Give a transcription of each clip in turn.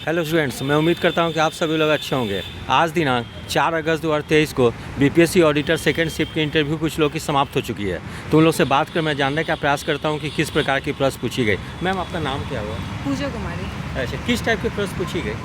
Hello students, मैं उम्मीद करता हूं कि आप सभी लोग अच्छे होंगे। आज दिनांक 4 अगस्त 2023 को बीपीएससी ऑडिटर सेकंड शिफ्ट की इंटरव्यू कुछ लोगों की समाप्त हो चुकी है। तो उन लोग से बात कर मैं जानने का प्रयास करता हूं कि किस प्रकार की प्रश्न पूछी गई। मैम, आपका नाम क्या हुआ? पूजा कुमारी। अच्छा, किस टाइप के प्रश्न पूछी गई?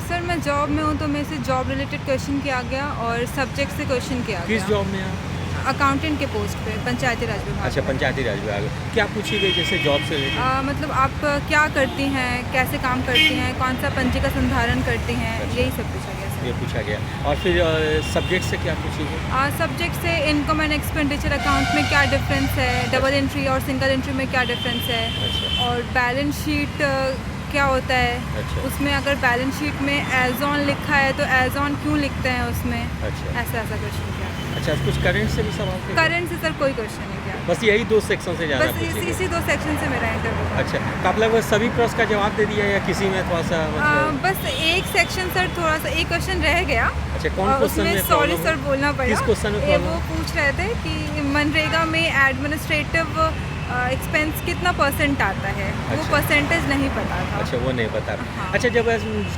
सर, मैं जॉब में हूँ तो मेरे से जॉब रिलेटेड क्वेश्चन किया गया और सब्जेक्ट से क्वेश्चन किया गया। किस जॉब में आप? अकाउंटेंट के पोस्ट पे, पंचायती राज विभाग। अच्छा, पंचायती राज विभाग। क्या पूछी गई जैसे जॉब से रिलेटेड? मतलब आप क्या करती हैं, कैसे काम करती हैं, कौन सा पंजी का संधारण करती हैं, अच्छा। यही सब पूछा गया सर। ये पूछा गया। और फिर सब्जेक्ट से क्या पूछी गई? सब्जेक्ट से इनकम एंड एक्सपेंडिचर अकाउंट में क्या डिफरेंस है, डबल एंट्री और सिंगल एंट्री में क्या डिफरेंस है, अच्छा। और बैलेंस शीट क्या होता है। अच्छा। उसमें अगर बैलेंस शीट में एज ऑन लिखा है तो एज ऑन क्यों लिखते हैं उसमें। अच्छा। ऐसा क्वेश्चन किया। अच्छा, कुछ करंट से भी सवाल थे? करंट से सर कोई क्वेश्चन नहीं किया। बस यही 2 सेक्शन से ज़्यादा बस पूछी गई? इसी 2 सेक्शन से मेरा इंटरव्यू। अच्छा, तो आप लगभग सभी प्रश्न का जवाब दे दिया या किसी में थोड़ा सा मतलब? बस एक सेक्शन सर, थोड़ा सा एक क्वेश्चन रह गया। अच्छा, कौन क्वेश्चन में सॉरी प्रॉब्लम सर बोलना पड़ा। किस क्वेश्चन में वो प्रॉब्लम? पूछ रहे थे कि मनरेगा में एडमिनिस्ट्रेटिव एक्सपेंस कितना परसेंट आता है। वो अच्छा। परसेंटेज नहीं पता था। अच्छा, वो नहीं पता। हाँ। अच्छा, जब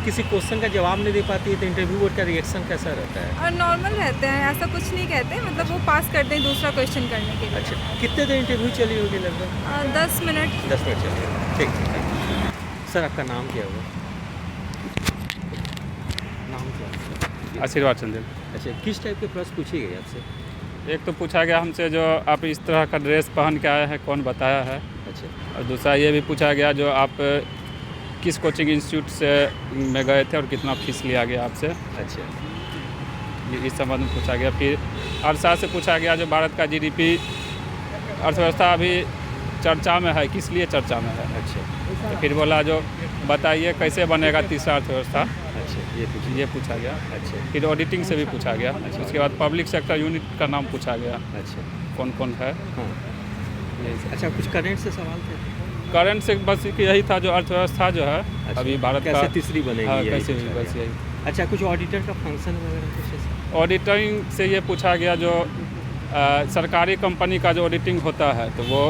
किसी क्वेश्चन का जवाब नहीं दे पाती है तो इंटरव्यू बोर्ड का रिएक्शन कैसा रहता है? और नॉर्मल रहते हैं, ऐसा कुछ नहीं कहते, मतलब वो पास करते हैं दूसरा क्वेश्चन करने के लिए। अच्छा, कितने देर इंटरव्यू चली होगी लगभग? 10 मिनट। 10 मिनट चली होगी। ठीक ठीक। सर, आपका नाम क्या हुआ? नाम क्या है? आशीर्वाद चंदेल। अच्छा, किस टाइप के प्रश्न पूछी गई आपसे? एक तो पूछा गया हमसे जो आप इस तरह का ड्रेस पहन के आए हैं, कौन बताया है। अच्छा। और दूसरा ये भी पूछा गया जो आप किस कोचिंग इंस्टीट्यूट से में गए थे और कितना फीस लिया गया आपसे, अच्छा। ये इस संबंध में पूछा गया। फिर अर्थशास्त्र से पूछा गया जो भारत का जीडीपी अर्थव्यवस्था अभी चर्चा में है, किस लिए चर्चा में है। अच्छा। तो फिर बोला जो बताइए कैसे बनेगा तीसरा अर्थव्यवस्था, अच्छा, ये पूछा गया। अच्छा। फिर ऑडिटिंग से भी पूछा गया। उसके बाद पब्लिक सेक्टर यूनिट का नाम पूछा गया, अच्छा। कौन कौन है। हाँ। अच्छा, कुछ करंट से सवाल थे? करंट से बस यही था जो अर्थव्यवस्था जो है अच्छा, अभी भारत का कैसे तीसरी बनेगी, हाँ, यही कैसे पूछा बस गया। यही। अच्छा, कुछ ऑडिटर का फंक्शन वगैरह कुछ ऐसा? ऑडिटिंग से ये पूछा गया जो सरकारी कंपनी का जो ऑडिटिंग होता है तो वो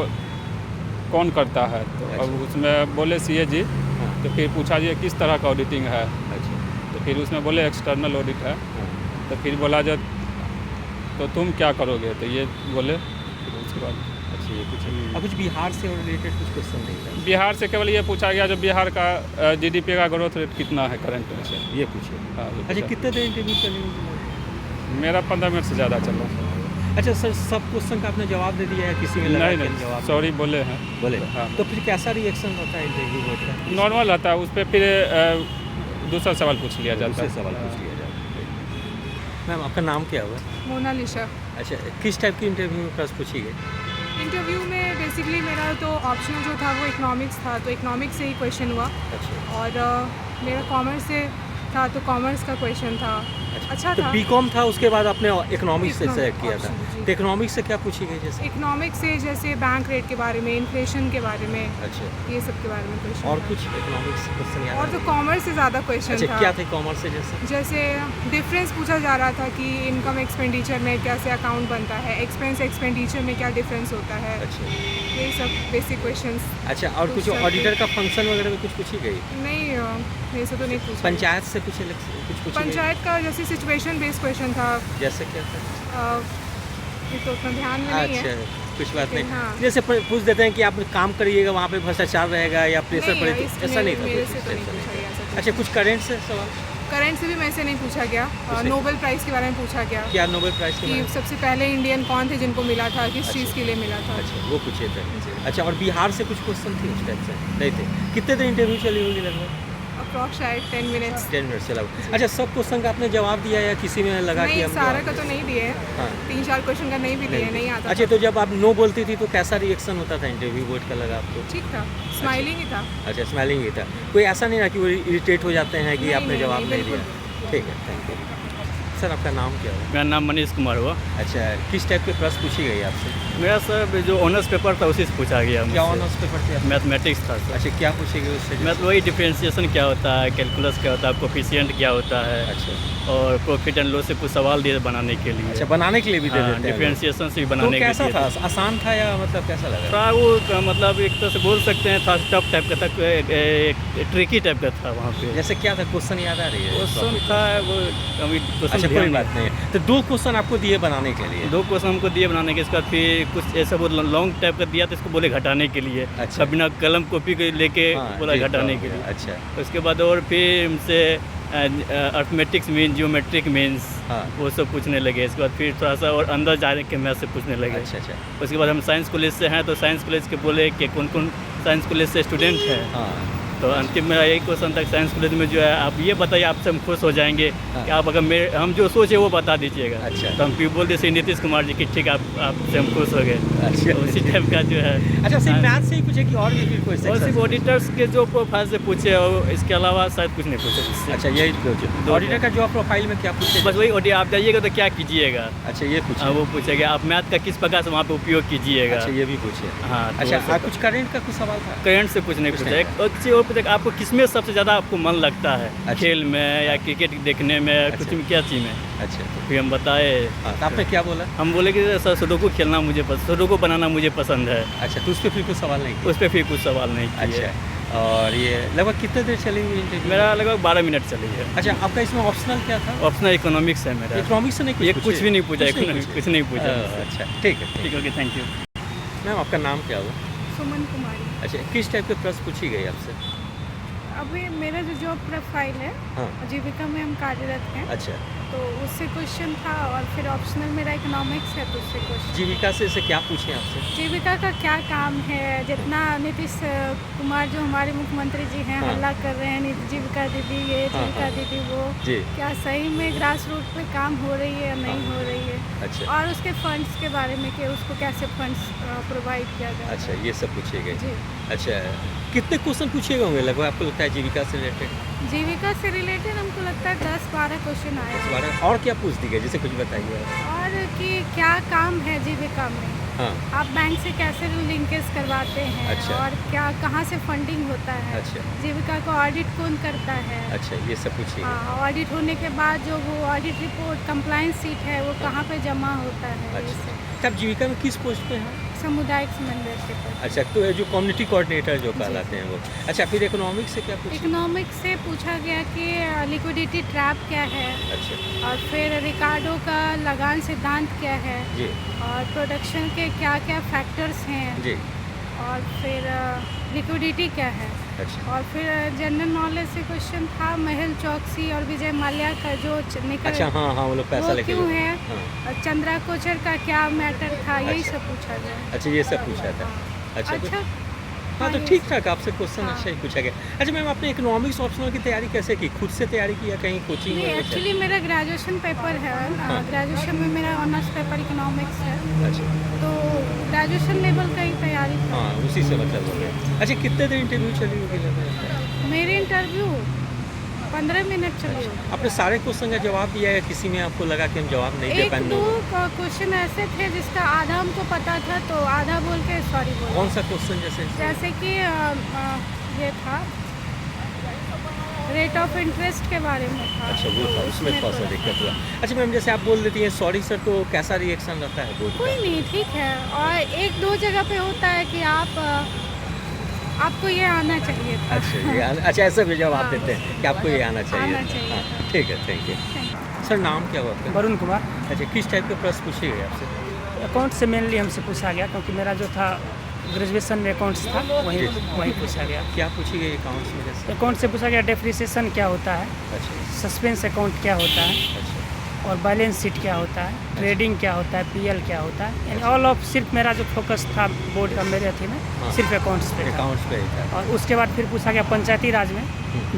कौन करता है, तो अच्छा। अब उसमें बोले सीए जी। हाँ। तो फिर पूछा जी किस तरह का ऑडिटिंग है, अच्छा। तो फिर उसमें बोले एक्सटर्नल ऑडिट है। हाँ। तो फिर बोला जो तो तुम क्या करोगे, तो ये बोले। फिर उसके बाद अच्छा, ये कुछ और कुछ बिहार से रिलेटेड कुछ क्वेश्चन नहीं था? बिहार से केवल ये पूछा गया जो बिहार का जीडीपी का ग्रोथ रेट कितना है करंट में से। ये पूछे। हाँ, ये अच्छा, पूछा। कितने देर इंटरव्यू चली होगी? मेरा 15 मिनट से ज़्यादा चल रहा है। अच्छा सर, सब क्वेश्चन का आपने जवाब दे दिया है, किसी में लगा नहीं कि नहीं, जवाब सॉरी बोले हैं। बोले? हाँ। तो फिर कैसा रिएक्शन होता है इंटरव्यू बोर्ड का? नॉर्मल रहता है, उस पर फिर दूसरा सवाल पूछ लिया जाता दूसरे है। सवाल पूछ लिया जाता है। मैम, आपका नाम क्या हुआ? मोनालिशा। अच्छा, किस टाइप की इंटरव्यू में प्रश्न पूछी गई? इंटरव्यू में बेसिकली मेरा तो ऑप्शनल जो था वो इकोनॉमिक्स था, तो इकोनॉमिक्स से ही क्वेश्चन हुआ। अच्छा। और मेरा कॉमर्स से था तो कॉमर्स का क्वेश्चन था। अच्छा तो था। बीकॉम था, उसके बाद आपने इकोनॉमिक्स से सेलेक्ट किया था। option, जी। तो इकोनॉमिक्स से क्या पूछी गई जैसे? इकोनॉमिक्स से जैसे बैंक रेट के बारे में, इन्फ्लेशन के बारे में, अच्छा। ये सब के बारे में क्वेश्चन। और कुछ इकोनॉमिक्स क्वेश्चन याद और तो है? कॉमर्स से ज़्यादा क्वेश्चन अच्छा, था। क्या थे कॉमर्स से जैसे? जैसे डिफरेंस पूछा जा रहा था कि इनकम एक्सपेंडिचर में कैसे अकाउंट बनता है, एक्सपेंस एक्सपेंडिचर में क्या डिफरेंस होता है, अच्छा। यही सब बेसिक क्वेश्चंस। अच्छा, और कुछ कुछ ऑडिटर का फंक्शन वगैरह में कुछ पूछी गई? नहीं, ऐसा तो नहीं पूछा। पंचायत से कुछ पूछी गई? पंचायत का जैसे सिचुएशन बेस्ड क्वेश्चन था। जैसे क्या था? ये तो उतना ध्यान में नहीं अच्छा, है। कुछ बात नहीं। हाँ। जैसे पूछ देते हैं कि आप काम करिएगा, वहाँ पे भ्रष्टाचार रहेगा या प्रेशर नहीं, पड़ेगा, इस- ऐसा नहीं था? मेरे कुछ से तो नहीं ऐसा पूछा नहीं गया ऐसा था। कुछ। अच्छा, कुछ करंट से सवाल? करंट से भी मेरे से नहीं पूछा गया। नहीं। नोबेल प्राइज़ के बारे में पूछा गया क्या नोबेल प्राइज़ के कि बारे में? सबसे पहले इंडियन कौन थे जिनको मिला था, किस चीज़ के लिए मिला था। अच्छा, वो पूछे थे। जी। अच्छा, और बिहार से कुछ क्वेश्चन थे उस टाइप से? नहीं थे। कितने देर इंटरव्यू चली होगी लगभग? अप्रॉक्स शायद 10 मिनट्स। 10 मिनट चला। अच्छा, सब क्वेश्चन का आपने जवाब दिया या किसी में लगा कि नहीं, हम सारा जवाब का तो दें? नहीं दिए। हाँ। 3-4 क्वेश्चन का नहीं भी दिए, नहीं आता अच्छा, था। तो जब आप नो बोलती थी तो कैसा रिएक्शन होता था इंटरव्यू बोर्ड का लगा आपको? ठीक था, स्माइलिंग ही था। अच्छा, स्माइलिंग ही था। कोई ऐसा नहीं ना कि वो इरिटेट हो जाते हैं कि नहीं, आपने नहीं, जवाब नहीं, नहीं दिया? बिल्कुल। ठीक है, थैंक यू। सर, आपका नाम क्या हुआ? मेरा नाम मनीष कुमार हुआ। अच्छा, किस टाइप के प्रश्न पूछी गई आपसे? मेरा सर जो ऑनर्स पेपर था उसी से पूछा गया क्या मुझसे। ऑनर्स पेपर थे? मैथमेटिक्स था सर। अच्छा, क्या पूछेगी उससे? मतलब वही डिफरेंशिएशन क्या होता है, कैलकुलस क्या होता है, कोफिशिएंट क्या होता है, अच्छा और प्रॉफिट एंड लॉस से कुछ सवाल दिए बनाने के लिए। अच्छा, बनाने के लिए भी दे हाँ, देते हैं? डिफरेंशिएशन से भी तो बनाने के कैसा लिए। था? आसान था या मतलब कैसा लगा? थोड़ा वो मतलब एक तरह से बोल सकते हैं, थोड़ा टफ टाइप का था, ट्रिकी टाइप का था वहाँ पे। जैसे क्या था, क्वेश्चन याद आ रही है? क्वेश्चन था वो अभी क्वेश्चन अच्छा, कोई बात नहीं है। तो 2 क्वेश्चन आपको दिए बनाने के लिए? 2 क्वेश्चन हमको दिए बनाने के, इसके बाद फिर कुछ ऐसा वो लॉन्ग टाइप का दिया तो इसको बोले घटाने के लिए। अच्छा। बिना कलम कॉपी के लेके हाँ, बोला ठीक घटाने हो के गया। लिए। अच्छा उसके बाद और फिर हमसे अर्थमेटिक्स मीन, जियोमेट्रिक मीन्स, हाँ। वो सब पूछने लगे। इसके बाद फिर थोड़ा सा और अंदर जाने के मैथ से पूछने लगे। अच्छा अच्छा उसके बाद हम साइंस कॉलेज से हैं तो साइंस कॉलेज के बोले कि कौन कौन साइंस कॉलेज से स्टूडेंट हैं। हाँ तो अंतिम मेरा यही क्वेश्चन था, साइंस कॉलेज में जो है आप ये बताइए, आपसे हम खुश हो जाएंगे हाँ। कि आप अगर मेरे हम जो सोचे वो बता दीजिएगा। अच्छा। तो हम फिर बोल दिए श्री नीतीश कुमार जी कि ठीक है, आपसे हम खुश हो गए। अच्छा। तो उसी टाइप का जो है। अच्छा, सिर्फ मैथ से ही पूछे कि और भी फिर कोई और सेक्शन? सिर्फ ऑडिटर्स के जो प्रोफाइल से पूछे और इसके अलावा शायद कुछ नहीं पूछे इससे। अच्छा, यही पूछे। ऑडिटर का जॉब प्रोफाइल में क्या पूछे? बस वही ऑडिट, आप जाइएगा तो क्या कीजिएगा। अच्छा, ये पूछे। वो पूछेगा आप मैथ का किस प्रकार से वहाँ पे उपयोग कीजिएगा। अच्छा, ये भी पूछे। हाँ, तो अच्छा, वो सब- कुछ करंट का कुछ सवाल था? करंट से कुछ नहीं कुछ पूछा। नहीं एक अच्छी और पूछा आपको किसमें सबसे ज़्यादा आपको मन लगता है, अच्छा। खेल में या क्रिकेट देखने में, अच्छा। कुछ में, क्या चीज़ में। अच्छा, फिर हम बताए, हाँ, तो आपने क्या बोला? हम बोले कि सर सुडोकू खेलना मुझे सुडोकू बनाना मुझे पसंद है। अच्छा, तो उस पर फिर कुछ सवाल नहीं किया? उस पर फिर कुछ सवाल नहीं किए। अच्छा, और ये लगभग कितने देर चलेंगे इंटरव्यू? मेरा लगभग 12 मिनट चली है। अच्छा, आपका इसमें ऑप्शनल क्या था? ऑप्शनल इकोनॉमिक्स है मेरा। इकोनॉमिक्स से नहीं ये कुछ कुछ भी नहीं पूछा, कुछ नहीं इकोनॉमिक्स पूछे? कुछ नहीं पूछा। अच्छा, ठीक है। ठीक, ओके, थैंक यू। मैम, आपका नाम क्या हुआ? सुमन कुमारी। अच्छा, किस टाइप के प्रश्न पूछी गई आपसे? अभी मेरा जो जॉब प्रोफाइल है, हाँ। जीविका में हम कार्यरत हैं, अच्छा, तो उससे क्वेश्चन था, और फिर ऑप्शनल मेरा इकोनॉमिक्स है तो उससे क्वेश्चन। जीविका से क्या पूछे आपसे? जीविका का क्या काम है, जितना नीतीश कुमार जो हमारे मुख्यमंत्री जी हैं हाँ। हल्ला कर रहे हैं, जीविका दीदी ये, हाँ, जीविका हाँ। दीदी वो, जी। क्या सही में ग्रास रूट पे काम हो रही है या नहीं हो रही है, अच्छा और उसके फंड्स के बारे में कि उसको कैसे फंड्स प्रोवाइड किया जाए। अच्छा, ये सब पूछे गए। जी। अच्छा, कितने क्वेश्चन पूछे गए होंगे लगभग आपको लगता है जीविका से रिलेटेड? जीविका से रिलेटेड हमको लगता है 10-12 क्वेश्चन आए इस हैं। बारे में और क्या पूछ दी गई, जैसे कुछ बताइए। और कि क्या काम है जीविका में, हाँ, आप बैंक से कैसे लिंकेज करवाते हैं, अच्छा। और क्या कहाँ से फंडिंग होता है, अच्छा। जीविका को ऑडिट कौन करता है। अच्छा, ये सब पूछिए। हाँ, ऑडिट होने के बाद जो वो ऑडिट रिपोर्ट कंप्लायंस सीट है वो कहाँ पे जमा होता है। ये अच्छा, सब। तब जीविका में किस पोस्ट पे हैं? सामुदायिक समन्वय के पर। अच्छा, तो ये जो कम्युनिटी कोऑर्डिनेटर जो कहलाते हैं वो। अच्छा, फिर इकोनॉमिक्स से क्या पूछे? इकोनॉमिक्स से पूछा गया कि लिक्विडिटी ट्रैप क्या है, अच्छा, और फिर रिकार्डो का लगान सिद्धांत क्या है, जी और प्रोडक्शन के क्या क्या फैक्टर्स हैं, जी। और फिर लिक्विडिटी क्या है, अच्छा, और फिर जनरल नॉलेज से क्वेश्चन था मेहुल चौकसी और विजय माल्या का जो निकल अच्छा, हाँ हाँ, वो लोग पैसा वो लेके क्यों जो- है, हाँ। और चंद्रा कोचर का क्या मैटर था, यही अच्छा। सब पूछा गया। अच्छा, ये सब पूछा था। अच्छा, अच्छा। हाँ, तो ये ठीक ठाक आपसे क्वेश्चन हाँ। अच्छा ही पूछा गया। अच्छा मैम, आपने इकोनॉमिक्स ऑप्शनल की तैयारी कैसे की? खुद से तैयारी की या कहीं कोचिंग नहीं, में? एक्चुअली मेरा ग्रेजुएशन पेपर है, हाँ। ग्रेजुएशन में मेरा ऑनर्स पेपर इकोनॉमिक्स है, अच्छा, तो ग्रेजुएशन लेवल का ही तैयारी था। हाँ, उसी से मतलब हो गया। अच्छा, कितने देर इंटरव्यू चली होगी लगभग? मेरी इंटरव्यू 15 मिनट चली होगी। आपने सारे क्वेश्चन का जवाब दिया या किसी में आपको लगा कि हम जवाब नहीं दे एक पाएंगे? दो क्वेश्चन ऐसे थे जिसका आधा हमको पता था, तो आधा बोल के सॉरी बोल। कौन सा क्वेश्चन जैसे? जैसे कि ये था रेट ऑफ इंटरेस्ट के बारे में था। अच्छा, वो था, तो उसमें थोड़ा सा दिक्कत हुआ। अच्छा मैम, जैसे आप बोल देती हैं सॉरी सर, तो कैसा रिएक्शन रहता है बोर्ड कोई का? नहीं, ठीक है। और एक दो जगह पे होता है कि आपको ये आना चाहिए था। अच्छा, ये अच्छा, ऐसा भी जवाब हाँ। देते हैं कि आपको ये आना चाहिए आना था। चाहिए हाँ, था। ठीक है, थैंक यू। सर, नाम क्या हुआ आपका? वरुण कुमार। अच्छा, किस टाइप के प्रश्न पूछे गए आपसे? अकाउंट से मेनली हमसे पूछा गया, क्योंकि मेरा जो था ग्रेजुएशन में अकाउंट्स था, वहीं जी। वहीं पूछा गया। क्या पूछी गई अकाउंट्स में जैसे? अकाउंट से पूछा गया डेप्रिसिएशन क्या होता है, अच्छा, सस्पेंस अकाउंट क्या होता है, अच्छा, और बैलेंस शीट क्या होता है, ट्रेडिंग क्या होता है, पीएल क्या होता है। यानी ऑल ऑफ सिर्फ मेरा जो फोकस था बोर्ड का मेरे अथी में हाँ। सिर्फ अकाउंट्स पे था। अकाउंट्स पे ही था। और उसके बाद फिर पूछा गया पंचायती राज में,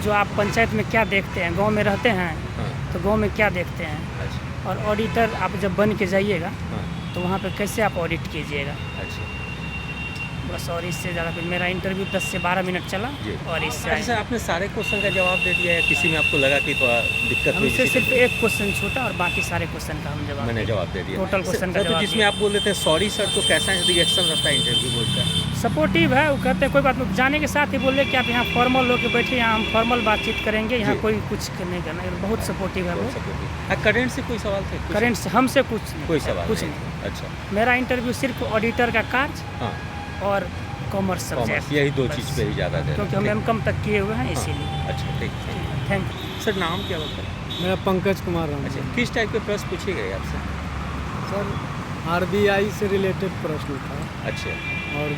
जो आप पंचायत में क्या देखते हैं, गांव में रहते हैं हाँ, तो गांव में क्या देखते हैं, अच्छा, और ऑडिटर आप जब बन के जाइएगा हाँ, तो वहाँ पे कैसे आप ऑडिट कीजिएगा। अच्छा, बस और इससे ज़्यादा फिर मेरा इंटरव्यू 10 से 12 मिनट चला जी। और इससे अच्छा सर, आपने सारे क्वेश्चन का जवाब दे दिया है, किसी में आपको लगा कि थोड़ा दिक्कत हुई? हमसे किसी सिर्फ में? एक क्वेश्चन छूटा और बाकी सारे क्वेश्चन का हम जवाब मैंने दिए। जवाब दे दिया। टोटल क्वेश्चन का सर, तो जवाब जिसमें दिया। आप बोल देते हैं सॉरी सर, तो कैसा रिएक्शन रहता है इंटरव्यू बोर्ड का? सपोर्टिव है, वो कहते हैं कोई बात नहीं, जाने के साथ ही बोले कि आप यहाँ फॉर्मल होकर बैठे, यहाँ हम फॉर्मल बातचीत करेंगे, यहाँ जी। कोई कुछ नहीं करना है। बहुत सपोर्टिव है वो। करेंट से कोई सवाल थे? कुछ? करेंट से हमसे कुछ नहीं, कोई सवाल कुछ नहीं। नहीं। अच्छा, मेरा इंटरव्यू सिर्फ ऑडिटर का कार्य हाँ, और कॉमर्स कॉमर्स, सब्जेक्ट, यही दो बस। चीज़ पे ही ज़्यादा दे क्योंकि हम एम.कॉम तक किए हुए हैं इसीलिए। अच्छा, ठीक। Thank you. सर, नाम क्या होता है? मेरा पंकज कुमार राम। अच्छा, किस टाइप के प्रश्न पूछे गए आपसे? सर आरबीआई से रिलेटेड प्रश्न था अच्छा और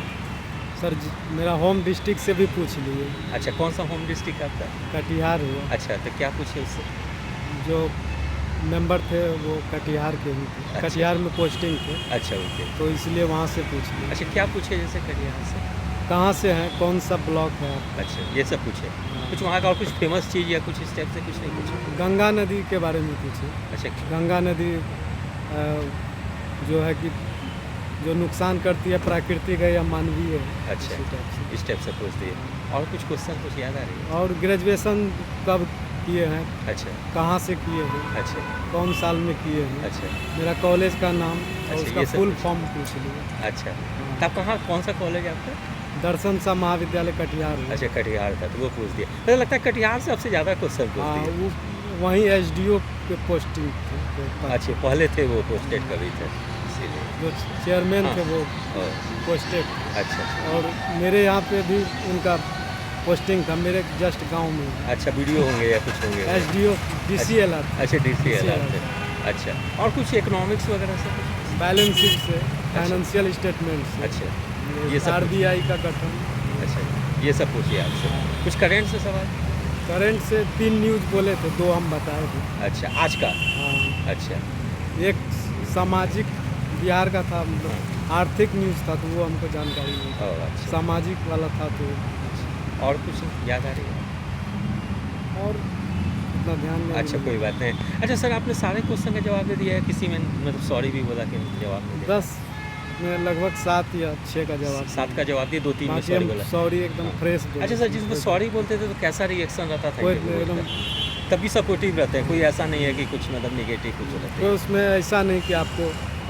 सर मेरा होम डिस्ट्रिक्ट से भी पूछ लिए। अच्छा, कौन सा होम डिस्ट्रिक्ट आपका? कटिहार हुआ। अच्छा, तो क्या पूछे उससे? जो मेंबर थे वो कटिहार के ही थे। अच्छा। कटिहार में पोस्टिंग थे अच्छा, ओके। तो इसलिए वहाँ से पूछ लिए। अच्छा, क्या पूछे जैसे कटिहार से? कहाँ से हैं, कौन सा ब्लॉक है आप? अच्छा, ये सब पूछे। कुछ वहाँ का और कुछ फेमस चीज़ या कुछ इस टाइप से कुछ नहीं पूछे? गंगा नदी के बारे में पूछे। अच्छा, गंगा नदी जो है कि जो नुकसान करती है प्राकृतिक है या मानवीय है, अच्छा, इसी टाइप से। इस टाइप से पूछ दिए। और कुछ क्वेश्चन कुछ याद आ रही है? और ग्रेजुएशन कब किए हैं, अच्छा, कहाँ से किए हैं, अच्छा, कौन साल में किए हैं, अच्छा, मेरा कॉलेज का नाम अच्छा, और उसका ये सब फुल पूछा। फॉर्म पूछ लिए। अच्छा। तो आप कहाँ, कौन सा कॉलेज है आपका? दर्शन सा महाविद्यालय कटिहार हुआ। अच्छा, कटिहार था, तो वो पूछ दिया। मुझे लगता है कटिहार से सबसे ज़्यादा क्वेश्चन पूछ हाँ दिए। वो वहीं एसडीओ पे पोस्टिंग थे तो अच्छा, पहले थे वो पोस्टेड कभी थे, इसीलिए। जो चेयरमैन हाँ। थे वो ओ, पोस्टेड। अच्छा, और मेरे यहाँ पे भी उनका पोस्टिंग था, मेरे जस्ट गांव में। अच्छा, वीडियो होंगे या कुछ होंगे? एसडीओ DCLR अच्छा, DCLR DCLR थे। अच्छा, और कुछ इकोनॉमिक्स वगैरह से कुछ? बैलेंस शीट से, फाइनेंशियल स्टेटमेंट से, अच्छा, ये सब आरबीआई का गठन। अच्छा, ये सब पूछिए आपसे। कुछ करेंट से सवाल? करंट से 3 न्यूज़ बोले थे, 2 हम बताए थे। अच्छा, आज का? हाँ, अच्छा, एक सामाजिक बिहार का था, मतलब आर्थिक न्यूज़ था तो वो हमको जानकारी नहीं थी। ओ, अच्छा। सामाजिक वाला था तो और कुछ याद आ रही है? और इतना ध्यान नहीं। अच्छा, कोई बात नहीं। अच्छा सर, आपने सारे क्वेश्चन का जवाब दे दिया है, किसी में मतलब सॉरी भी बोला कि जवाब नहीं दिया? 10 में लगभग 7 या 6 का जवाब। 7 का जवाब दिए, 2-3 में बाकी सॉरी हम बोला। सॉरी एकदम फ्रेश बोले। अच्छा सर, जिसमें सॉरी बोलते थे तो कैसा रिएक्शन रहता था? कोई इंटरव्यू एकदम का? तभी सपोर्टिव रहते हैं, कोई ऐसा नहीं है कि कुछ मतलब निगेटिव कुछ रहते कोई हैं? उसमें ऐसा नहीं कि आपको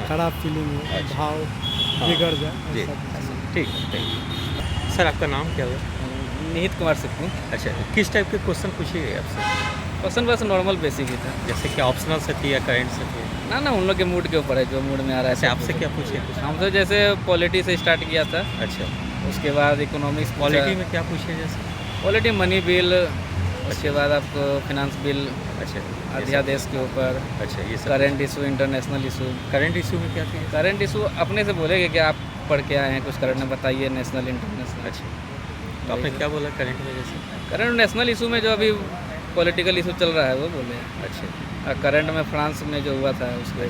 खराब फीलिंग हो, अच्छा। भाव हाँ। बिगड़ जाए, जी, ऐसा कुछ नहीं। ठीक है, थैंक यू। सर, आपका नाम क्या हुआ? निहित कुमार सिक्कू। अच्छा, किस टाइप के क्वेश्चन पूछे गए आपसे? क्वेश्चन बस नॉर्मल बेसिक ही था। जैसे कि ऑप्शनल से थी या करेंट से थी? ना उन लोग के मूड के ऊपर है, जो मूड में आ रहा है। ऐसे आपसे क्या पूछे? हम तो जैसे पॉलिटी से स्टार्ट किया था, अच्छा, उसके बाद इकोनॉमिक्स पॉलिटी में क्या पूछे जैसे? पॉलिटी मनी बिल, उसके बाद आपको फिनांस बिल, अच्छा, अध्यादेश के ऊपर, अच्छा, ये सब current issue, international issue. Current issue में क्या थी? करंट इशू अपने से बोलेंगे कि आप पढ़ के आए हैं, कुछ करंट में बताइए, नेशनल इंटरनेशनल। अच्छा, तो आपने क्या बोला करंट में जैसे? करंट नेशनल इशू में जो अभी पॉलिटिकल इशू चल रहा है वो बोले। अच्छा, करंट में फ्रांस में जो हुआ था उसको।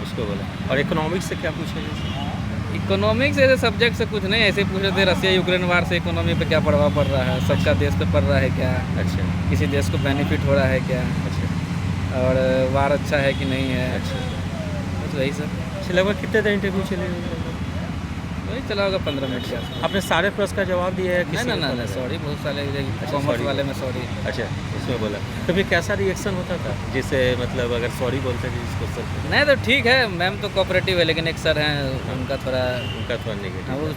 उसको बोला। और इकोनॉमिक्स से क्या पूछे जैसे? इकोनॉमिक्स ऐसे सब्जेक्ट से कुछ नहीं, ऐसे पूछ रहे थे रशिया यूक्रेन वार से इकोनॉमी पे क्या प्रभाव पड़ रहा है, सबका देश पे पड़ रहा है क्या, अच्छा, किसी देश को बेनिफिट हो रहा है क्या, अच्छा, और वार अच्छा है कि नहीं है। अच्छा। बस वही सब। अच्छा, लगभग कितने देर इंटरव्यू चले? वही चला होगा 15 मिनट के आसपास। आपने सारे प्रश्न का जवाब दिया है? नहीं किसी ना में ना बोला? सॉरी, बहुत सारे अच्छा, कॉमर्स sorry। वाले में सॉरी। अच्छा, उसमें बोला। तो फिर कैसा रिएक्शन होता था जिससे मतलब अगर सॉरी बोलते थे जिस क्वेश्चन पे? नहीं तो ठीक है, मैम तो कोऑपरेटिव है, लेकिन एक सर हैं उनका थोड़ा, उनका थोड़ा हाँ, नेगेटिव। वो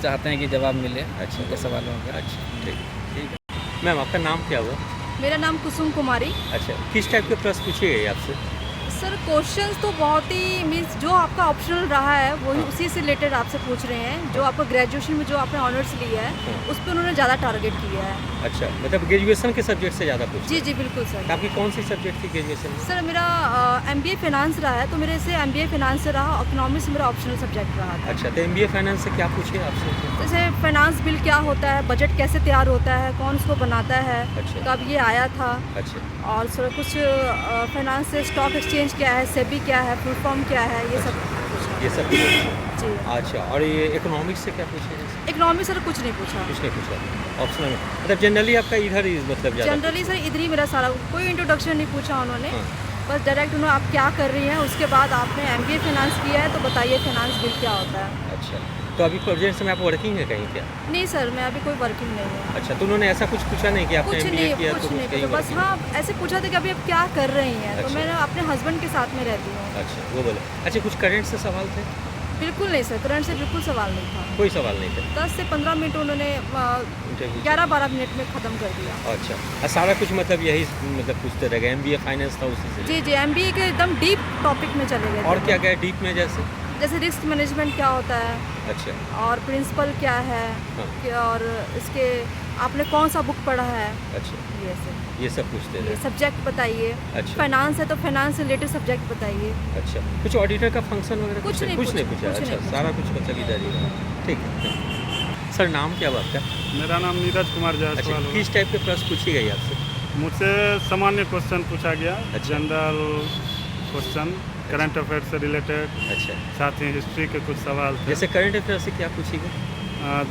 चाहते हैं कि जवाब मिले अच्छा, उनके सवालों का। अच्छा, ठीक है। मैम, आपका नाम क्या हुआ? मेरा नाम कुसुम कुमारी। अच्छा, किस टाइप के प्रश्न पूछे गए आपसे? सर क्वेश्चंस तो बहुत ही मीन्स जो आपका ऑप्शनल रहा है वही उसी से रिलेटेड आपसे पूछ रहे हैं। जो आपका ग्रेजुएशन में जो आपने ऑनर्स लिया है उस पर उन्होंने ज़्यादा टारगेट किया है। अच्छा, मतलब ग्रेजुएशन के सब्जेक्ट से ज़्यादा पूछे? जी जी बिल्कुल सर। आपकी कौन सी सब्जेक्ट थी ग्रेजुएशन में? सर मेरा MBA फाइनेंस रहा है, तो मेरे से MBA फाइनेंस से रहा, इकोनॉमिक्स मेरा ऑप्शनल सब्जेक्ट रहा था। अच्छा, तो MBA फाइनेंस से क्या पूछे आपसे? जैसे फाइनेंस बिल क्या होता है, बजट कैसे तैयार होता है, कौन उसको बनाता है, अच्छा। कब ये आया था, अच्छा, और सर कुछ फाइनेंस से स्टॉक एक्सचेंज क्या है, सेबी क्या है, फुल फॉर्म क्या है, ये सब पूछा। ये सब पूछे? जी। अच्छा, और ये इकोनॉमिक्स से क्या पूछे जैसे? इकोनॉमिक्स सर कुछ नहीं पूछा। कुछ नहीं पूछा ऑप्शनल में? मतलब जनरली आपका इधर ही मतलब ज़्यादा? जनरली सर इधर ही मेरा सारा, कोई इंट्रोडक्शन नहीं पूछा उन्होंने। हाँ। बस डायरेक्ट उन्होंने आप क्या कर रही हैं, उसके बाद आपने MBA फाइनेंस किया है तो बताइए फाइनेंस बिल क्या होता है। अच्छा, तो तो अभी प्रेजेंट समय आप वर्किंग है कहीं क्या? नहीं सर, मैं अभी कोई वर्किंग नहीं है। अच्छा, तो उन्होंने ऐसा कुछ पूछा नहीं कि आपने कुछ MBA नहीं, किया कुछ तो नहीं कहीं पूछा, बस working? हाँ ऐसे पूछा था कि अभी आप क्या कर रही हैं, तो अच्छा। मैंने अपने हस्बैंड के साथ में रहती हूँ। अच्छा, वो बोले। अच्छा, कुछ करंट से सवाल थे? बिल्कुल नहीं सर, करंट से बिल्कुल सवाल नहीं था। कोई सवाल नहीं थे 10 से 15 मिनट उन्होंने इंटरव्यू? 11-12 मिनट में ख़त्म कर दिया। अच्छा, और सारा कुछ मतलब यही मतलब पूछते रह गए, MBA फाइनेंस था उसी से? जी जी, MBA के एकदम डीप टॉपिक में चले गए थे। और क्या क्या डीप में जैसे? जैसे रिस्क मैनेजमेंट क्या होता है अच्छा, और प्रिंसिपल क्या है, हाँ। और इसके आपने कौन सा बुक पढ़ा है, अच्छा, ये ये सब पूछते ये थे। सब्जेक्ट बताइए। अच्छा। फाइनेंस है तो फाइनेंस से रिलेटेड सब्जेक्ट बताइए। अच्छा, कुछ ऑडिटर का फंक्शन वगैरह कुछ नहीं पूछा? पूछा, कुछ अच्छा, नहीं सारा कुछ मतलब इधर ही रहा। ठीक है। सर, नाम क्या हुआ आपका? मेरा नाम नीरज कुमार अच्छा, जायसवाल है। किस टाइप के प्रश्न पूछी गई आपसे? मुझसे सामान्य क्वेश्चन पूछा गया, अच्छा। जनरल क्वेश्चन, करंट अफेयर से रिलेटेड, अच्छा, साथ ही हिस्ट्री के कुछ सवाल थे। जैसे करंट अफेयर से क्या पूछी गई?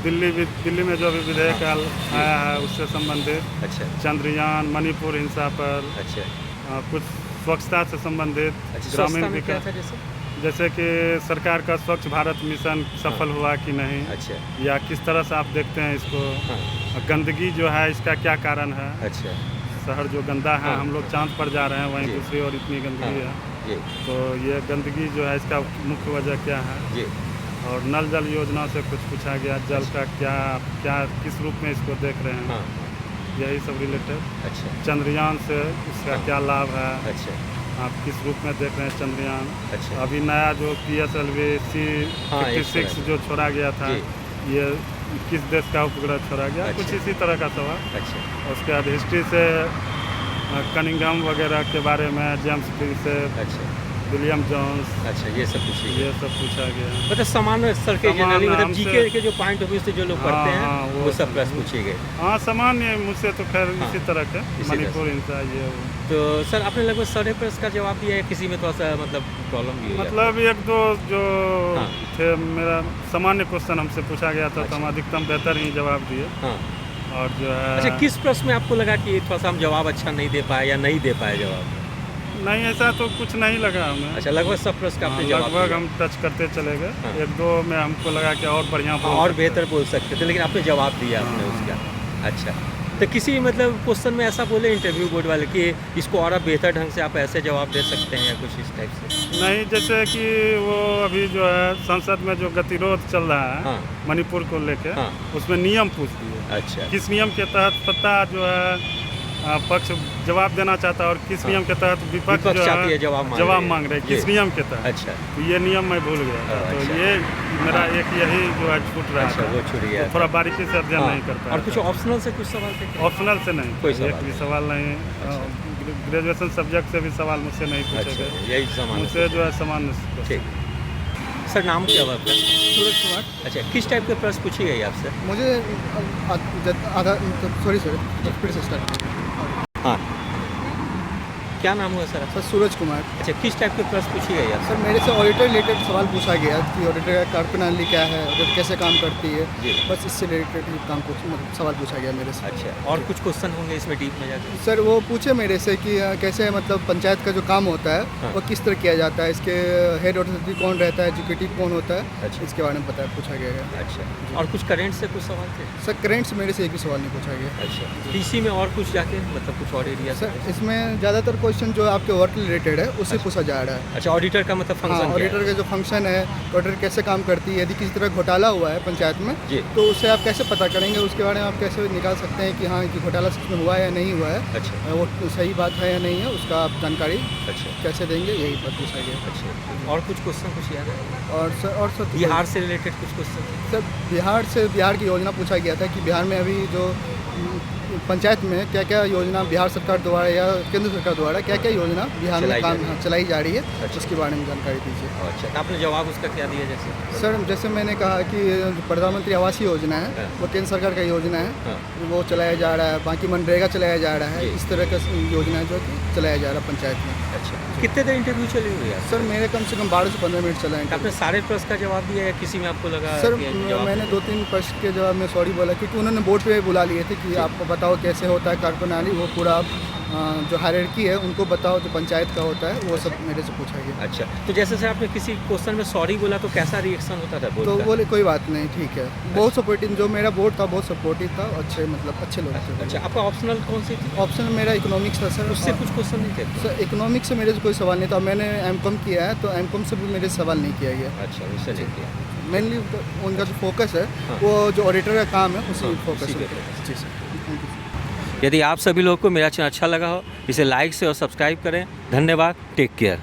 दिल्ली में जो अभी विधेयक आया है उससे संबंधित, अच्छा चंद्रयान, मणिपुर हिंसा पर, अच्छा कुछ स्वच्छता से संबंधित, अच्छा, ग्रामीण स्वच्छता में क्या विकास, था जैसे? जैसे कि सरकार का स्वच्छ भारत मिशन सफल हुआ कि नहीं, अच्छा, या किस तरह से आप देखते हैं इसको। हाँ, गंदगी जो है इसका क्या कारण है, अच्छा, शहर जो गंदा है, हाँ। हम लोग चांद पर जा रहे हैं, वहीं जी। दूसरी ओर इतनी गंदगी हाँ। है, जी तो ये गंदगी जो है इसका मुख्य वजह क्या है। जी और नल जल योजना से कुछ पूछा गया, जल का क्या क्या किस रूप में इसको देख रहे हैं, हाँ, यही सब रिलेटेड। अच्छा, चंद्रयान से उसका हाँ। क्या लाभ है, अच्छा, आप किस रूप में देख रहे हैं चंद्रयान। अच्छा, अभी नया जो PSLV हाँ, एक C56 तरह जो छोड़ा गया था, जी। ये किस देश का उपग्रह छोड़ा गया, अच्छा। कुछ इसी तरह का सवाल। अच्छा, उसके बाद हिस्ट्री से कनिंगम वगैरह के बारे में, जेम्स प्रिंसेप, अच्छा, विलियम जोन्स, अच्छा, ये सब पूछी गई। ये सब पूछा गया। मतलब सामान्य स्तर के सामान्य जनरली मतलब हमसे- जीके के जो पॉइंट ऑफ व्यू से जो लोग हाँ, पढ़ते हाँ, हैं वो वो सब सब- प्रश्न पूछे गए। हाँ, सामान्य मुझसे तो खैर हाँ, इसी तरह के, इसी मणिपुर तरह हिंसा ये वो। तो सर, आपने लगभग सारे प्रश्न का जवाब दिया है, किसी में थोड़ा सा मतलब प्रॉब्लम भी हुई? मतलब एक दो जो हाँ। थे, मेरा सामान्य क्वेश्चन हमसे पूछा गया था, तो हम अच्छा। अधिकतम बेहतर ही जवाब दिए। हाँ, और जो है अच्छा, किस प्रश्न में आपको लगा कि थोड़ा सा हम जवाब अच्छा नहीं दे पाए या नहीं दे पाए जवाब? नहीं, ऐसा तो कुछ नहीं लगा हमें। अच्छा, लगभग सब प्रश्न का आपने जवाब लगभग दिया। हम टच करते चले गए। हाँ। एक दो में हमको लगा कि और बढ़िया बोल और सकते बेहतर बोल सकते थे, लेकिन आपने जवाब दिया आपने हाँ। उसका। अच्छा, तो किसी मतलब क्वेश्चन में ऐसा बोले इंटरव्यू बोर्ड वाले कि इसको और आप बेहतर ढंग से आप ऐसे जवाब दे सकते हैं या कुछ इस टाइप से? नहीं, जैसे कि वो अभी जो है संसद में जो गतिरोध चल रहा है, हाँ, मणिपुर को लेके, हाँ। उसमें नियम पूछ दिए। अच्छा, किस नियम के तहत सत्ता जो है पक्ष जवाब देना चाहता है, और किस हाँ। नियम के तहत विपक्ष जो चाहती है है जवाब मांग रहे हैं, किस जी। नियम के तहत। अच्छा, तो ये नियम मैं भूल गया था, तो अच्छा। ये मेरा हाँ। एक यही जो है छूट रहा अच्छा, था, वो छूट गया तो थोड़ा बारीकी से अध्ययन हाँ, नहीं कर पाया और कुछ था। ऑप्शनल से कुछ सवाल थे क्या? ऑप्शनल से नहीं, कोई एक सवाल भी नहीं। सवाल नहीं। ग्रेजुएशन सब्जेक्ट से भी सवाल मुझसे नहीं पूछे अच्छा, गए, यही सामान मुझसे जो है सामान्य। ठीक। सर, नाम क्या हुआ आपका? सूरज कुमार। अच्छा, किस टाइप के प्रश्न पूछी गई आपसे? मुझे आधा सॉरी फिर से स्टार्ट। हाँ, क्या नाम हुआ सर आपका? सर सूरज कुमार। अच्छा, किस टाइप के प्रश्न पूछी गई आपसे? सर मेरे से ऑडिटर रिलेटेड सवाल पूछा गया कि ऑडिटर का कार्यप्रणाली क्या है, ऑडिटर कैसे काम करती है, जी। बस इससे रिलेटेड सवाल पूछा गया मेरे से। अच्छा, और कुछ क्वेश्चन होंगे इसमें डीप में जाकर? सर वो पूछे मेरे से कि कैसे मतलब पंचायत का जो काम होता है हाँ। वो किस तरह किया जाता है, इसके हेड ऑथोरिटी कौन रहता है, एग्जीक्यूटिव कौन होता है, अच्छा। इसके बारे में पूछा गया है। अच्छा, और कुछ करेंट से कुछ सवाल थे? सर करेंट से मेरे से एक भी सवाल नहीं पूछा गया। अच्छा, टीसी में और कुछ जाके मतलब कुछ और एरिया सर इसमें ज़्यादातर क्वेश्चन जो आपके वर्क रिलेटेड है उससे पूछा जा रहा है। अच्छा, ऑडिटर का मतलब हाँ, फंक्शन क्या ऑडिटर का जो फंक्शन है, ऑडिटर कैसे काम करती है, यदि किसी तरह घोटाला हुआ है पंचायत में जी। तो उसे आप कैसे पता करेंगे, उसके बारे में आप कैसे निकाल सकते हैं कि हाँ कि घोटाला सच में हुआ है या नहीं हुआ है, अच्छा, वो सही बात है या नहीं है, उसका आप जानकारी अच्छा, कैसे देंगे, यही बात पूछा गया। अच्छा, और कुछ क्वेश्चन कुछ याद है? और सर बिहार से रिलेटेड कुछ क्वेश्चन? सर बिहार की योजना पूछा गया था कि बिहार में अभी जो पंचायत में क्या क्या योजना बिहार सरकार द्वारा या केंद्र सरकार द्वारा क्या क्या योजना बिहार में काम चलाई जा रही है, अच्छा। उसके बारे में जानकारी दीजिए। अच्छा, तो आपने जवाब उसका क्या दिया जैसे? सर जैसे मैंने कहा कि जो प्रधानमंत्री आवास योजना है हाँ। वो केंद्र सरकार का योजना है, हाँ, वो चलाया जा रहा है, बाकी मनरेगा चलाया जा रहा है, जी। इस तरह का योजना जो कि चलाया जा रहा है पंचायत में। अच्छा, कितने देर इंटरव्यू चली हुई है? सर मेरे कम से कम 12 से 15 मिनट चला है। आपने सारे प्रश्न का जवाब दिया या किसी में आपको लगा सर कि जवाब मैंने 2-3 प्रश्न के जवाब में सॉरी बोला क्योंकि उन्होंने बोर्ड पे बुला लिए थे कि आप बताओ बताओ कैसे होता है कार्यप्रणाली, वो पूरा जो हायरार्की है उनको बताओ, जो पंचायत का होता है वो सब मेरे से पूछा गया। अच्छा, तो जैसे से आपने किसी क्वेश्चन में सॉरी बोला तो कैसा रिएक्शन होता था बोर्ड तो का? बोले कोई बात नहीं, ठीक है। बहुत सपोर्टिव, जो मेरा बोर्ड था बहुत सपोर्टिव था, अच्छे मतलब अच्छे लोग थे। अच्छा, आपका ऑप्शनल कौन सी थी? ऑप्शन मेरा इकोनॉमिक्स था सर। उससे कुछ क्वेश्चन नहीं थे? सर इकोनॉमिक्स से मेरे से कोई सवाल नहीं था, मैंने एमकॉम किया है तो एमकॉम से भी मेरे से सवाल नहीं किया गया। अच्छा, उससे नहीं किया। मेनली उनका जो फोकस है हाँ। वो जो ऑडिटर का काम है उसी फोकस उसी पे है। जी सर, थैंक यू। यदि आप सभी लोग को मेरा चैनल अच्छा लगा हो, इसे लाइक से और सब्सक्राइब करें। धन्यवाद, टेक केयर।